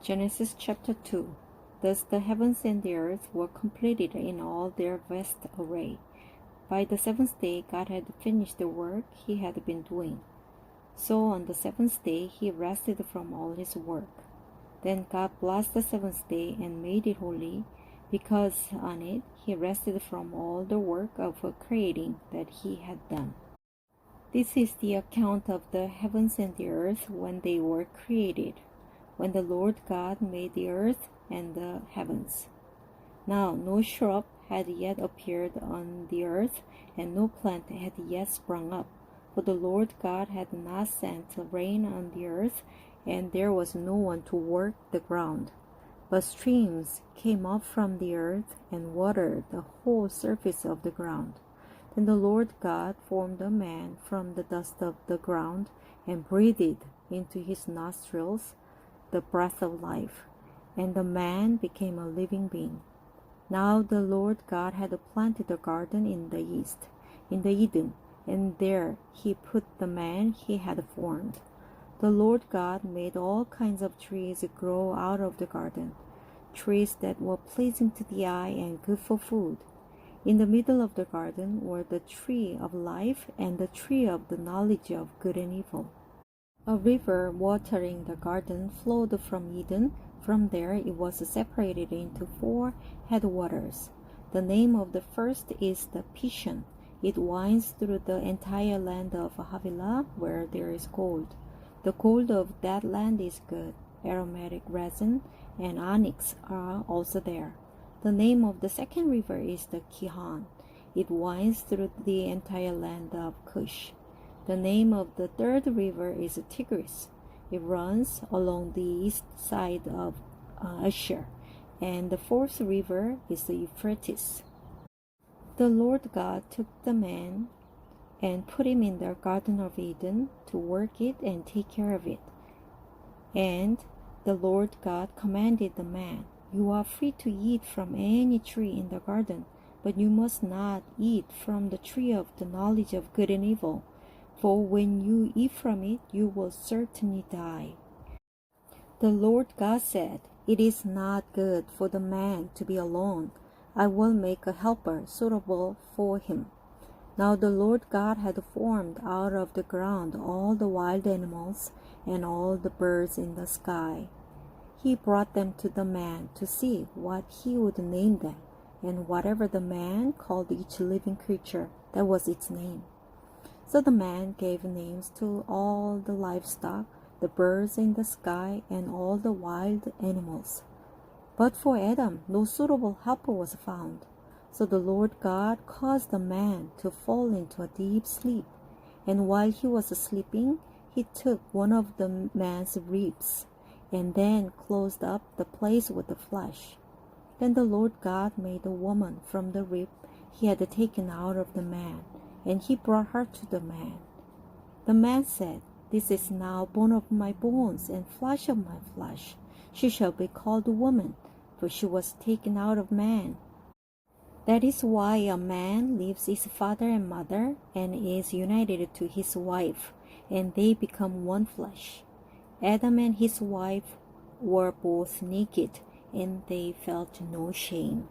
Genesis chapter 2. Thus the heavens and the earth were completed in all their vast array. By the seventh day God had finished the work he had been doing. So on the seventh day he rested from all his work. Then God blessed the seventh day and made it holy, because on it he rested from all the work of creating that he had done. This is the account of the heavens and the earth when they were created, when the Lord God made the earth and the heavens. Now no shrub had yet appeared on the earth, and no plant had yet sprung up, for the Lord God had not sent rain on the earth, and there was no one to work the ground. But streams came up from the earth and watered the whole surface of the ground. Then the Lord God formed a man from the dust of the ground and breathed into his nostrils the breath of life, and the man became a living being. Now the Lord God had planted a garden in the east, in the Eden, and there he put the man he had formed. The Lord God made all kinds of trees grow out of the garden, trees that were pleasing to the eye and good for food. In the middle of the garden were the tree of life and the tree of the knowledge of good and evil. A river watering the garden flowed from Eden. From there it was separated into 4 headwaters. The name of the first is the Pishon. It winds through the entire land of Havilah, where there is gold. The gold of that land is good. Aromatic resin and onyx are also there. The name of the second river is the Gihon. It winds through the entire land of Cush. The name of the third river is Tigris. It runs along the east side of Asher. And the fourth river is the Euphrates. The Lord God took the man and put him in the Garden of Eden to work it and take care of it. And the Lord God commanded the man, "You are free to eat from any tree in the garden, but you must not eat from the tree of the knowledge of good and evil. For when you eat from it, you will certainly die." The Lord God said, "It is not good for the man to be alone. I will make a helper suitable for him." Now the Lord God had formed out of the ground all the wild animals and all the birds in the sky. He brought them to the man to see what he would name them, and whatever the man called each living creature, that was its name. So the man gave names to all the livestock, the birds in the sky, and all the wild animals. But for Adam, no suitable helper was found. So the Lord God caused the man to fall into a deep sleep. And while he was sleeping, he took one of the man's ribs, and then closed up the place with the flesh. Then the Lord God made a woman from the rib he had taken out of the man, and he brought her to the man. The man said, "This is now bone of my bones and flesh of my flesh. She shall be called woman, for she was taken out of man." That is why a man leaves his father and mother and is united to his wife, and they become one flesh. Adam and his wife were both naked, and they felt no shame.